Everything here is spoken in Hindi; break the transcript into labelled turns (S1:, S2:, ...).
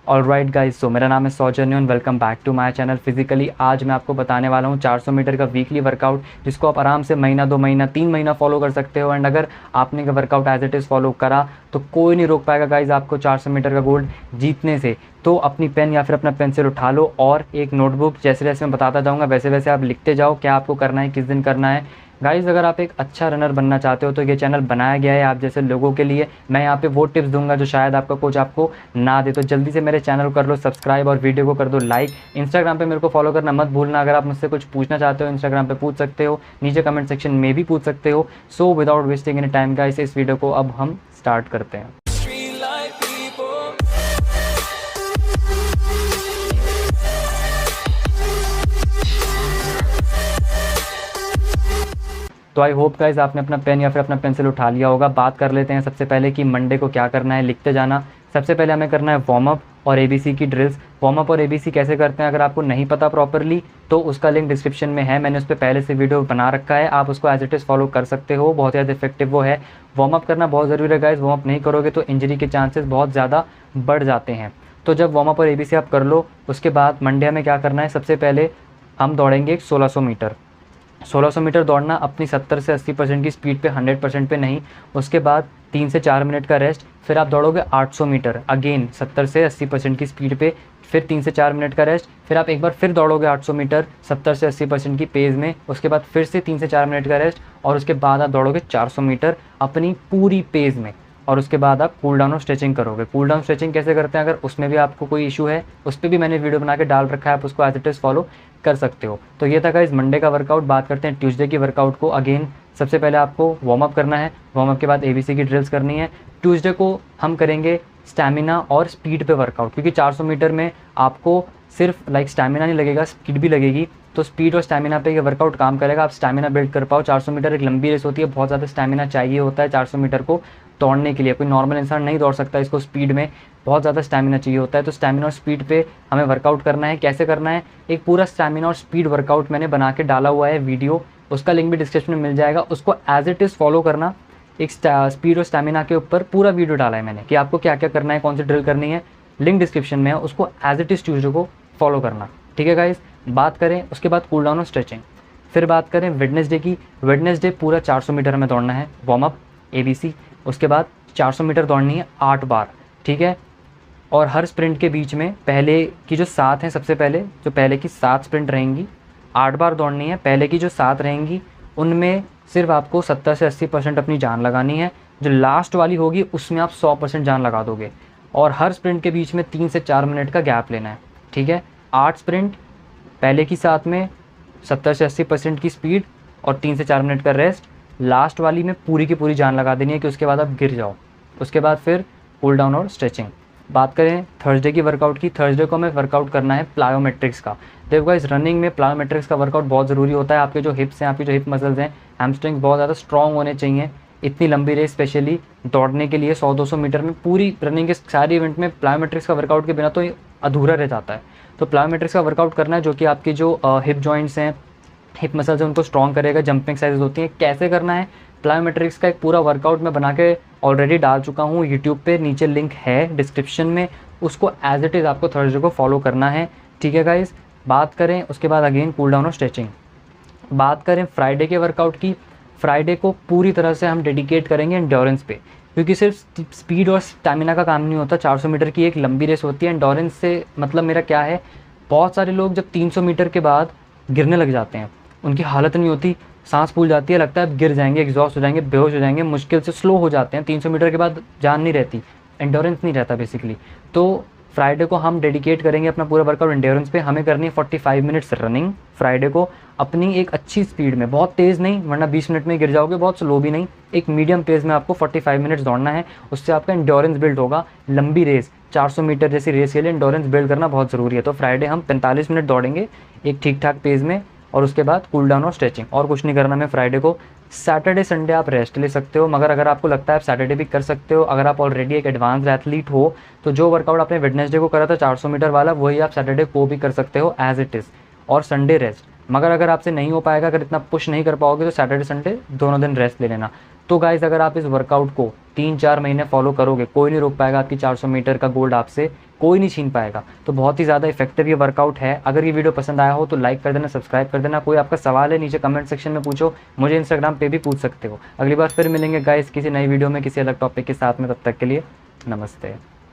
S1: ऑलराइट गाइस, सो मेरा नाम है Saujanya and welcome back to my channel physically. आज मैं आपको बताने वाला हूँ 400 मीटर का वीकली वर्कआउट, जिसको आप आराम से महीना 2 महीना 3 महीना फॉलो कर सकते हो। एंड अगर आपने का workout as it is follow करा तो कोई नहीं रोक पाएगा गाइस आपको 400 मीटर का गोल्ड जीतने से। तो अपनी पेन या फिर अपना पेंसिल उठा लो और एक नोटबुक, जैसे जैसे मैं बताता जाऊँगा वैसे वैसे आप लिखते जाओ क्या आपको करना है, किस दिन करना है। गाइज़, अगर आप एक अच्छा रनर बनना चाहते हो तो ये चैनल बनाया गया है आप जैसे लोगों के लिए। मैं यहाँ पे वो टिप्स दूंगा जो शायद आपका कोच आपको ना दे। तो जल्दी से मेरे चैनल को कर लो सब्सक्राइब और वीडियो को कर दो लाइक। इंस्टाग्राम पे मेरे को फॉलो करना मत भूलना। अगर आप मुझसे कुछ पूछना चाहते हो इंस्टाग्राम पे पूछ सकते हो, नीचे कमेंट सेक्शन में भी पूछ सकते हो। So without wasting any time guys, इस वीडियो को अब हम स्टार्ट करते हैं। तो आई होप गाइज आपने अपना पेन या फिर अपना पेंसिल उठा लिया होगा। बात कर लेते हैं सबसे पहले कि मंडे को क्या करना है, लिखते जाना। सबसे पहले हमें करना है वार्म अप और एबीसी की ड्रिल्स। वार्म अप और एबीसी कैसे करते हैं अगर आपको नहीं पता प्रॉपरली तो उसका लिंक डिस्क्रिप्शन में है, मैंने उस पर पहले से वीडियो बना रखा है, आप उसको एज इट इज़ फॉलो कर सकते हो। बहुत ज़्यादा इफेक्टिव वो है। वार्म अप करना बहुत ज़रूरी है गाइज, वार्म अप नहीं करोगे तो इंजरी के चांसेस बहुत ज़्यादा बढ़ जाते हैं। तो जब वार्म अप और एबीसी आप कर लो उसके बाद मंडे में क्या करना है, सबसे पहले हम दौड़ेंगे 1600 मीटर। 1600 मीटर दौड़ना अपनी 70 से 80% की स्पीड पे, 100% पे नहीं। उसके बाद 3 से 4 मिनट का रेस्ट, फिर आप दौड़ोगे 800 मीटर अगेन 70 से 80% की स्पीड पे, फिर 3 से 4 मिनट का रेस्ट, फिर आप एक बार फिर दौड़ोगे 800 मीटर 70 से 80% की पेज में। उसके बाद फिर से 3 से 4 मिनट का रेस्ट और उसके बाद आप दौड़ोगे 400 मीटर अपनी पूरी पेज में। और उसके बाद आप कूल डाउन और स्ट्रेचिंग करोगे। कूल डाउन स्ट्रेचिंग कैसे करते हैं अगर उसमें भी आपको कोई इशू है, उस पर भी मैंने वीडियो बना के डाल रखा है, आप उसको एज इट इज़ फॉलो कर सकते हो। तो ये था गाइस मंडे का वर्कआउट। बात करते हैं ट्यूसडे की वर्कआउट को। अगेन सबसे पहले आपको वार्म अप करना है, वार्म अप के बाद एबीसी की ड्रिल्स करनी है। ट्यूसडे को हम करेंगे स्टैमिना और स्पीड पे वर्कआउट, क्योंकि 400 मीटर में आपको सिर्फ स्टैमिना नहीं लगेगा, स्पीड भी लगेगी। तो स्पीड और स्टैमिना पे ये वर्कआउट काम करेगा, आप स्टैमिना बिल्ड कर पाओ। 400 मीटर एक लंबी रेस होती है, बहुत ज़्यादा स्टैमिना चाहिए होता है 400 मीटर को दौड़ने के लिए। कोई नॉर्मल इंसान नहीं दौड़ सकता इसको स्पीड में, बहुत ज़्यादा स्टैमिना चाहिए होता है। तो स्टैमिना और स्पीड पे हमें वर्कआउट करना है। कैसे करना है, एक पूरा स्टैमिना और स्पीड वर्कआउट मैंने बना के डाला हुआ है वीडियो, उसका लिंक भी डिस्क्रिप्शन में मिल जाएगा। उसको एज इट इज़ फॉलो करना। एक स्पीड और स्टैमिना के ऊपर पूरा वीडियो डाला है मैंने कि आपको क्या क्या करना है, कौन सी ड्रिल करनी है, लिंक डिस्क्रिप्शन में है। उसको एज इट इज़ ट्यूसडे को फॉलो करना, ठीक है गाइस। बात करें उसके बाद कूल डाउन और स्ट्रेचिंग। फिर बात करें वेडनेसडे की। वेडनेसडे पूरा 400 मीटर में दौड़ना है, वार्म अप एबीसी। उसके बाद 400 मीटर दौड़नी है 8 बार, ठीक है। और हर स्प्रिंट के बीच में पहले की जो 7 हैं, सबसे पहले जो पहले की 7 स्प्रिंट रहेंगी 8 बार दौड़नी है। पहले की जो 7 रहेंगी उनमें सिर्फ आपको 70 से 80% अपनी जान लगानी है। जो लास्ट वाली होगी उसमें आप 100% जान लगा दोगे। और हर स्प्रिंट के बीच में 3 से 4 मिनट का गैप लेना है, ठीक है। 8 स्प्रिंट, पहले की 7 में 70 से 80% की स्पीड और 3 से 4 मिनट का रेस्ट। लास्ट वाली में पूरी की पूरी जान लगा देनी है कि उसके बाद आप गिर जाओ। उसके बाद फिर कूल डाउन और स्ट्रेचिंग। बात करें थर्सडे की वर्कआउट की। थर्सडे को हमें वर्कआउट करना है प्लायोमेट्रिक्स का। देखो गाइस, रनिंग में प्लायोमेट्रिक्स का वर्कआउट बहुत ज़रूरी होता है। आपके जो हिप्स हैं, आपके जो हिप मसल्स हैं, हैमस्ट्रिंग्स बहुत ज़्यादा स्ट्रॉन्ग होने चाहिए। इतनी लंबी रेस स्पेशली दौड़ने के लिए 100-200 मीटर में, पूरी रनिंग के सारे इवेंट में प्लायोमेट्रिक्स का वर्कआउट के बिना तो ये अधूरा रह जाता है। तो प्लायोमेट्रिक्स का वर्कआउट करना है जो कि आपकी जो हिप जॉइंट्स हैं, हिप मसल्स हैं, उनको स्ट्रॉन्ग करेगा। जंपिंग एक्सरसाइज होती हैं, कैसे करना है प्लायोमेट्रिक्स का एक पूरा वर्कआउट मैं बना के ऑलरेडी डाल चुका हूँ यूट्यूब पे, नीचे लिंक है डिस्क्रिप्शन में। उसको एज इट इज़ आपको थर्सडे को फॉलो करना है, ठीक है गाइस। बात करें उसके बाद अगेन कूल डाउन और स्ट्रेचिंग। बात करें फ्राइडे के वर्कआउट की। फ्राइडे को पूरी तरह से हम डेडिकेट करेंगे एंड्योरेंस पे, क्योंकि सिर्फ स्पीड और स्टैमिना का काम नहीं होता। 400 मीटर की एक लंबी रेस होती है। एंड्योरेंस से मतलब मेरा क्या है, बहुत सारे लोग जब 300 मीटर के बाद गिरने लग जाते हैं, उनकी हालत नहीं होती, सांस फूल जाती है, लगता है अब गिर जाएंगे, एग्जॉस्ट हो जाएंगे, बेहोश हो जाएंगे, मुश्किल से स्लो हो जाते हैं। 300 मीटर के बाद जान नहीं रहती, एंड्योरेंस नहीं रहता बेसिकली। तो फ्राइडे को हम डेडिकेट करेंगे अपना पूरा वर्कआउट एंड्योरेंस पे। हमें करनी है 45 मिनट्स रनिंग फ्राइडे को, अपनी एक अच्छी स्पीड में, बहुत तेज़ नहीं वरना 20 मिनट में गिर जाओगे, बहुत स्लो भी नहीं, एक मीडियम पेस में आपको 45 मिनट्स दौड़ना है। उससे आपका एंड्योरेंस बिल्ड होगा। लंबी रेस 400 मीटर जैसी रेस के लिए एंड्योरेंस बिल्ड करना बहुत ज़रूरी है। तो फ्राइडे हम 45 मिनट दौड़ेंगे एक ठीक ठाक पेस में, और उसके बाद कूल डाउन और स्ट्रेचिंग, और कुछ नहीं करना हमें फ्राइडे को। सैटरडे संडे आप रेस्ट ले सकते हो, मगर अगर आपको लगता है आप सैटरडे भी कर सकते हो, अगर आप ऑलरेडी एक एडवांस एथलीट हो तो जो वर्कआउट आपने वेडनेसडे को करा था 400 मीटर वाला, वही आप सैटरडे को भी कर सकते हो एज इट इज़, और संडे रेस्ट। मगर अगर आपसे नहीं हो पाएगा, अगर इतना पुश नहीं कर पाओगे तो सैटरडे संडे दोनों दिन रेस्ट ले लेना। तो गाइज़ अगर आप इस वर्कआउट को 3-4 महीने फॉलो करोगे, कोई नहीं रोक पाएगा आपकी 400 मीटर का गोल्ड आपसे, कोई नहीं छीन पाएगा। तो बहुत ही ज़्यादा इफेक्टिव ये वर्कआउट है। अगर ये वीडियो पसंद आया हो तो लाइक कर देना, सब्सक्राइब कर देना। कोई आपका सवाल है नीचे कमेंट सेक्शन में पूछो, मुझे इंस्टाग्राम पे भी पूछ सकते हो। अगली बार फिर मिलेंगे गाइस किसी नई वीडियो में किसी अलग टॉपिक के साथ में, तब तक के लिए नमस्ते।